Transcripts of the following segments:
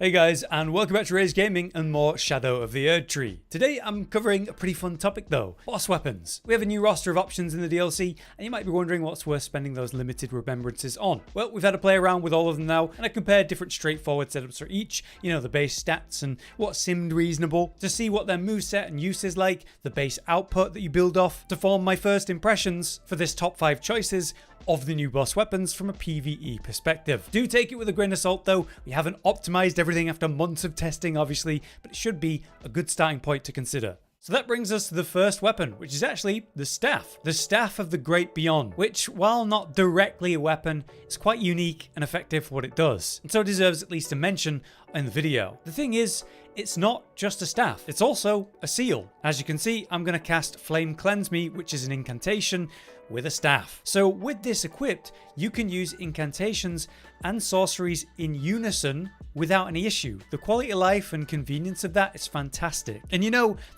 Hey guys, and welcome back to Rage Gaming and more Shadow of the Erdtree. Today I'm covering a pretty fun topic though, boss weapons. We have a new roster of options in the DLC, and you might be wondering what's worth spending those limited remembrances on. Well, we've had a play around with all of them now, and I compared different straightforward setups for each, the base stats and what seemed reasonable, to see what their moveset and use is like, the base output that you build off, to form my first impressions for this top 5 choices of the new boss weapons from a PvE perspective. Do take it with a grain of salt though, we haven't optimized everything after months of testing obviously, but it should be a good starting point to consider. So that brings us to the first weapon, which is actually the staff. The Staff of the Great Beyond, which, while not directly a weapon, is quite unique and effective for what it does, and so deserves at least a mention in the video. The thing is, it's not just a staff, it's also a seal. As you can see, I'm going to cast Flame Cleanse Me, which is an incantation with a staff. So with this equipped, you can use incantations and sorceries in unison without any issue. The quality of life and convenience of that is fantastic. And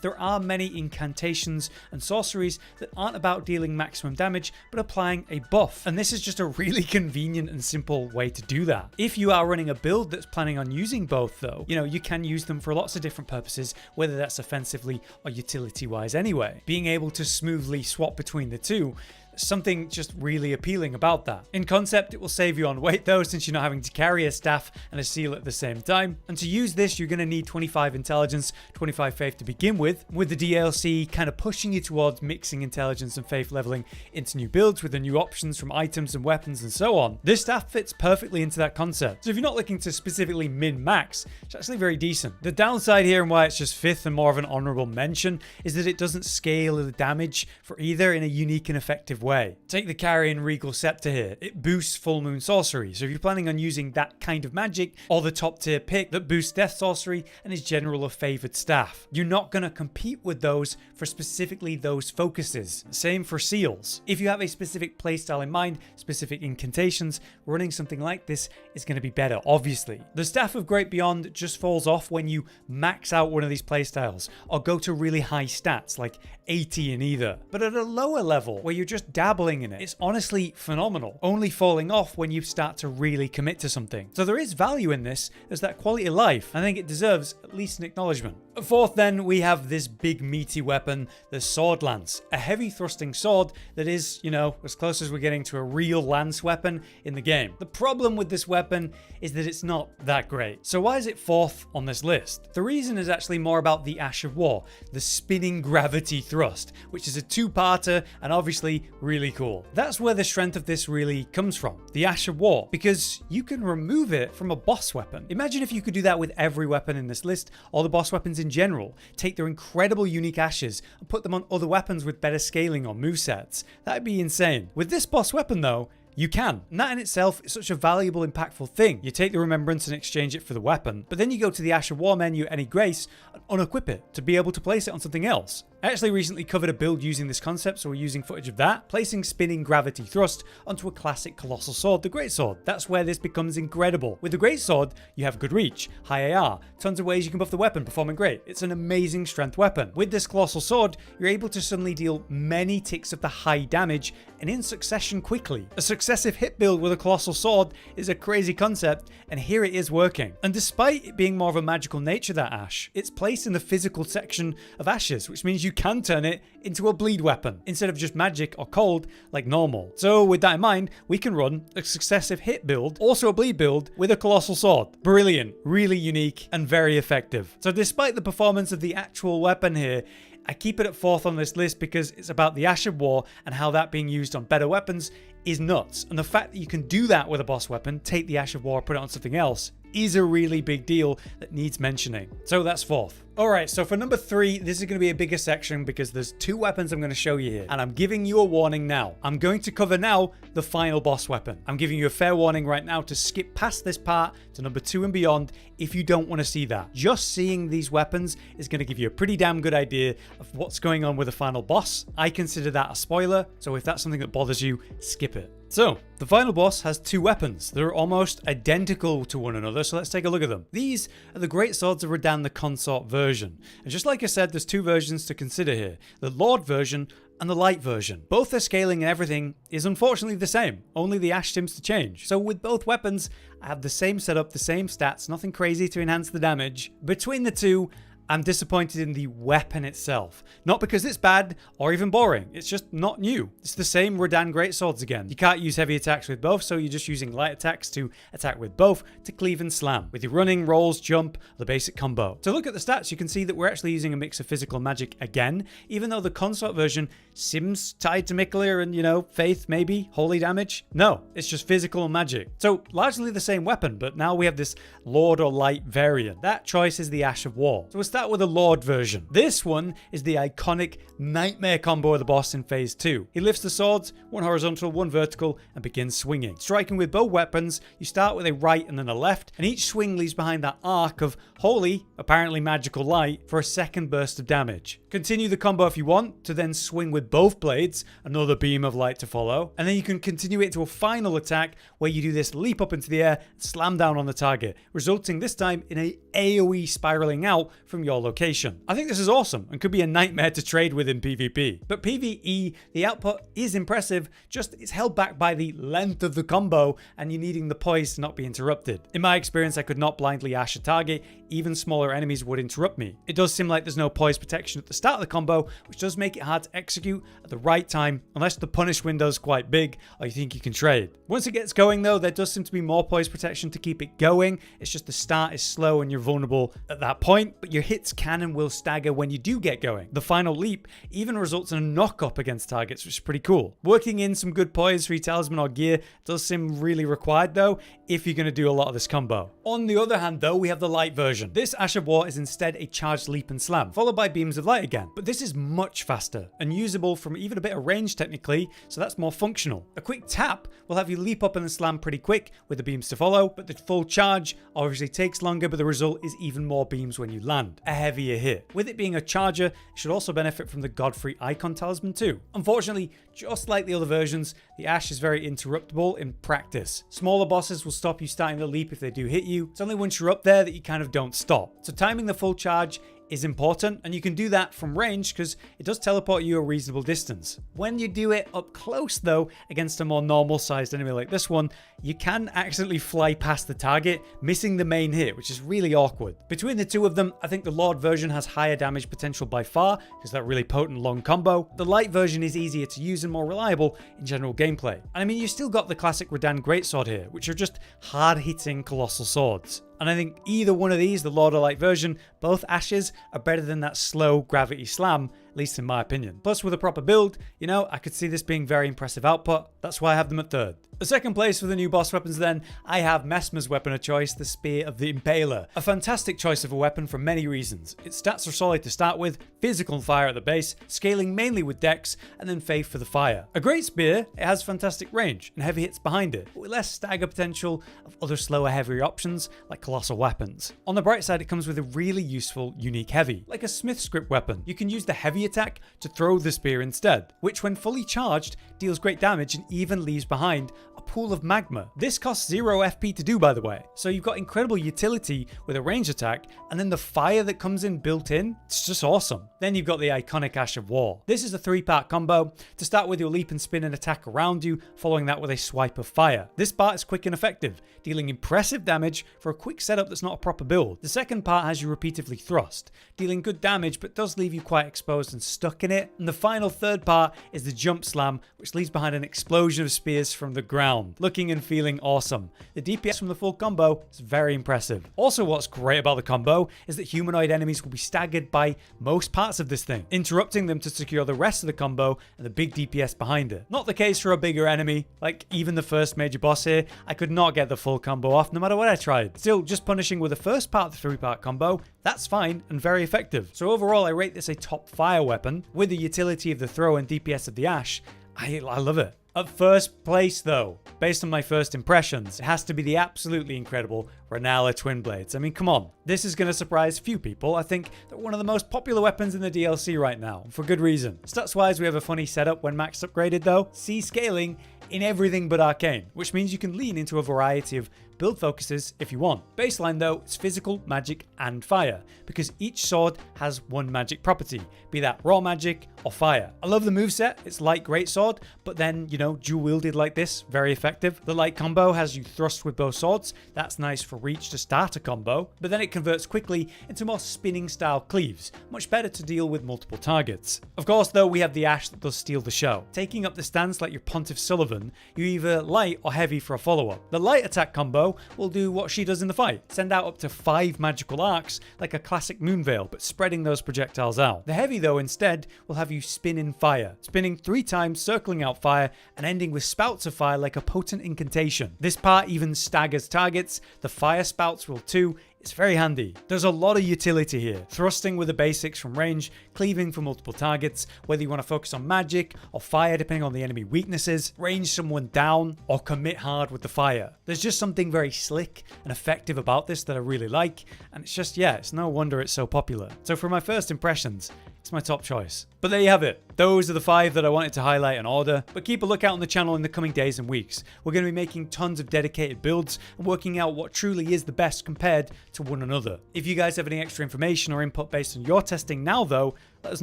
there are many incantations and sorceries that aren't about dealing maximum damage, but applying a buff. And this is just a really convenient and simple way to do that. If you are running a build that's planning on using both though, you can use them for lots of different purposes, whether that's offensively or utility wise anyway. Being able to smoothly swap between the two, something just really appealing about that. In concept, it will save you on weight though, since you're not having to carry a staff and a seal at the same time. And to use this, you're going to need 25 intelligence, 25 faith to begin with the DLC kind of pushing you towards mixing intelligence and faith leveling into new builds with the new options from items and weapons and so on. This staff fits perfectly into that concept. So if you're not looking to specifically min-max, it's actually very decent. The downside here and why it's just 5th and more of an honorable mention is that it doesn't scale the damage for either in a unique and effective way. Take the Carrion Regal Scepter here. It boosts Full Moon Sorcery, so if you're planning on using that kind of magic, or the top tier pick that boosts Death Sorcery and is general a favoured staff, you're not going to compete with those for specifically those focuses. Same for seals. If you have a specific playstyle in mind, specific incantations, running something like this is going to be better, obviously. The Staff of Great Beyond just falls off when you max out one of these playstyles, or go to really high stats, like 80 in either. But at a lower level, where you're just dabbling in it, it's honestly phenomenal, only falling off when you start to really commit to something. So there is value in this. There's that quality of life. I think it deserves at least an acknowledgement. Fourth then, we have this big meaty weapon, the Sword Lance, a heavy thrusting sword that is, as close as we're getting to a real lance weapon in the game. The problem with this weapon is that it's not that great. So why is it 4th on this list? The reason is actually more about the Ash of War, the spinning gravity thrust, which is a 2-parter and obviously really cool. That's where the strength of this really comes from, the Ash of War, because you can remove it from a boss weapon. Imagine if you could do that with every weapon in this list, or the boss weapons in general. Take their incredible unique ashes and put them on other weapons with better scaling or movesets. That'd be insane. With this boss weapon though, you can. And that in itself is such a valuable, impactful thing. You take the remembrance and exchange it for the weapon, but then you go to the Ash of War menu at any grace and unequip it to be able to place it on something else. I actually recently covered a build using this concept, so we're using footage of that, placing spinning gravity thrust onto a classic colossal sword, the Greatsword. That's where this becomes incredible. With the Greatsword, you have good reach, high AR, tons of ways you can buff the weapon, performing great. It's an amazing strength weapon. With this colossal sword, you're able to suddenly deal many ticks of the high damage and in succession quickly. A successive hit build with a colossal sword is a crazy concept, and here it is working. And despite it being more of a magical nature, that ash, it's placed in the physical section of ashes, which means you can turn it into a bleed weapon instead of just magic or cold like normal. So with that in mind, we can run a successive hit build, also a bleed build, with a colossal sword. Brilliant, really unique, and very effective. So despite the performance of the actual weapon here, I keep it at 4th on this list because it's about the Ash of War and how that being used on better weapons is nuts. And the fact that you can do that with a boss weapon, take the Ash of War, put it on something else, is a really big deal that needs mentioning. So that's 4th. Alright, so for number 3, this is going to be a bigger section because there's 2 weapons I'm going to show you here. And I'm giving you a warning now. I'm going to cover now the final boss weapon. I'm giving you a fair warning right now to skip past this part to number 2 and beyond if you don't want to see that. Just seeing these weapons is going to give you a pretty damn good idea of what's going on with the final boss. I consider that a spoiler, so if that's something that bothers you, skip it. So, the final boss has 2 weapons. They're almost identical to one another, so let's take a look at them. These are the Greatswords of Radahn, the consort version. And just like I said, there's 2 versions to consider here. The Lord version and the light version. Both their scaling and everything is unfortunately the same, only the ash seems to change. So with both weapons, I have the same setup, the same stats, nothing crazy to enhance the damage. Between the two, I'm disappointed in the weapon itself. Not because it's bad or even boring, it's just not new. It's the same Radahn greatswords again. You can't use heavy attacks with both, so you're just using light attacks to attack with both to cleave and slam, with your running, rolls, jump, the basic combo. To look at the stats, you can see that we're actually using a mix of physical magic again, even though the consort version seems tied to Miquella and, you know, faith, maybe, holy damage. No, it's just physical and magic. So largely the same weapon, but now we have this Lord or Light variant. That choice is the Ash of War. So we'll start with the Lord version. This one is the iconic nightmare combo of the boss in phase 2. He lifts the swords, one horizontal, one vertical, and begins swinging. Striking with both weapons, you start with a right and then a left, and each swing leaves behind that arc of holy, apparently magical light for a second burst of damage. Continue the combo if you want, to then swing with both blades, another beam of light to follow, and then you can continue it to a final attack where you do this leap up into the air and slam down on the target, resulting this time in a AoE spiraling out from your location. I think this is awesome and could be a nightmare to trade with in PvP. But PvE, the output is impressive, just it's held back by the length of the combo and you needing the poise to not be interrupted. In my experience, I could not blindly ash a target, even smaller enemies would interrupt me. It does seem like there's no poise protection at the start of the combo, which does make it hard to execute at the right time, unless the punish window is quite big or you think you can trade. Once it gets going though, there does seem to be more poise protection to keep it going. It's just the start is slow and you're vulnerable at that point, but your hits can and will stagger when you do get going. The final leap even results in a knock up against targets, which is pretty cool. Working in some good poise for your talisman or gear does seem really required though, if you're going to do a lot of this combo. On the other hand though, we have the light version. This Ash of War is instead a charged leap and slam, followed by beams of light again. But this is much faster and usable from even a bit of range technically, so that's more functional. A quick tap will have you leap up and slam pretty quick with the beams to follow, but the full charge obviously takes longer, but the result is even more beams when you land. A heavier hit. With it being a charger, it should also benefit from the Godfrey icon talisman too. Unfortunately, just like the other versions, the Ash is very interruptible in practice. Smaller bosses will stop you starting the leap if they do hit you. It's only once you're up there that you kind of don't stop. So timing the full charge is important, and you can do that from range because it does teleport you a reasonable distance. When you do it up close though, against a more normal sized enemy like this one, you can accidentally fly past the target, missing the main hit, which is really awkward. Between the two of them, I think the Lord version has higher damage potential by far because that really potent long combo. The light version is easier to use and more reliable in general gameplay. And I mean, you still got the classic Radahn greatsword here, which are just hard hitting colossal swords. And I think either one of these, the Lord or Light version, both ashes are better than that slow gravity slam, at least in my opinion. Plus with a proper build, you know, I could see this being very impressive output. That's why I have them at third. The second place for the new boss weapons then, I have Messmer's weapon of choice, the Spear of the Impaler. A fantastic choice of a weapon for many reasons. Its stats are solid to start with, physical fire at the base, scaling mainly with dex, and then faith for the fire. A great spear, it has fantastic range and heavy hits behind it, but with less stagger potential of other slower, heavier options like colossal weapons. On the bright side, it comes with a really useful, unique heavy, like a smith's grip weapon. You can use the heavy attack to throw the spear instead, which when fully charged deals great damage and even leaves behind a pool of magma. This costs 0 FP to do, by the way, so you've got incredible utility with a range attack, and then the fire that comes in built in, it's just awesome. Then you've got the iconic Ash of War. This is a 3-part combo. To start with, you'll leap and spin and attack around you, following that with a swipe of fire. This part is quick and effective, dealing impressive damage for a quick setup that's not a proper build. The second part has you repeatedly thrust, dealing good damage but does leave you quite exposed and stuck in it. And the final third part is the jump slam, which leaves behind an explosion of spears from the ground, looking and feeling awesome. The DPS from the full combo is very impressive. Also, what's great about the combo is that humanoid enemies will be staggered by most parts of this thing, interrupting them to secure the rest of the combo and the big DPS behind it. Not the case for a bigger enemy, like even the first major boss here. I could not get the full combo off no matter what I tried. Still, just punishing with the first part of the 3-part combo, that's fine and very effective. So overall, I rate this a top fire weapon. With the utility of the throw and DPS of the Ash, I love it. At first place though, based on my first impressions, it has to be the absolutely incredible Rellana twinblades. I mean, come on. This is going to surprise few people. I think they're one of the most popular weapons in the DLC right now, for good reason. Stats wise, we have a funny setup when max upgraded though. C scaling in everything but arcane, which means you can lean into a variety of build focuses if you want. Baseline though, it's physical, magic, and fire, because each sword has one magic property, be that raw magic or fire. I love the moveset, it's light greatsword, but then, you know, dual wielded like this, very effective. The light combo has you thrust with both swords, that's nice for reach to start a combo, but then it converts quickly into more spinning style cleaves, much better to deal with multiple targets. Of course though, we have the Ash that does steal the show. Taking up the stance like your Pontiff Sullivan, you're either light or heavy for a follow-up. The light attack combo will do what she does in the fight, send out up to 5 magical arcs like a classic Moonveil, but spreading those projectiles out. The heavy though instead will have you spin in fire, spinning 3 times, circling out fire, and ending with spouts of fire like a potent incantation. This part even staggers targets, the fire spouts will too. It's very handy. There's a lot of utility here. Thrusting with the basics from range, cleaving for multiple targets, whether you want to focus on magic or fire depending on the enemy weaknesses, range someone down, or commit hard with the fire. There's just something very slick and effective about this that I really like, and it's just, yeah, it's no wonder it's so popular. So for my first impressions, it's my top choice. But there you have it. Those are the 5 that I wanted to highlight in order, but keep a lookout on the channel in the coming days and weeks. We're going to be making tons of dedicated builds and working out what truly is the best compared to one another. If you guys have any extra information or input based on your testing now though, let us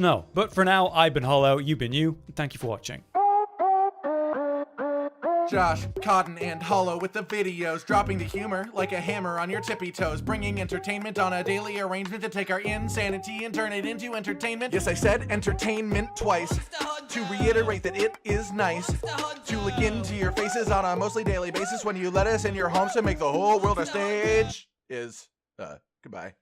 know. But for now, I've been Hollow, you've been you, and thank you for watching. Josh, Cotton, and Hollow with the videos, dropping the humor like a hammer on your tippy toes, bringing entertainment on a daily arrangement to take our insanity and turn it into entertainment. Yes, I said entertainment twice, to reiterate that it is nice to look into your faces on a mostly daily basis when you let us in your homes to make the whole world a stage. Goodbye.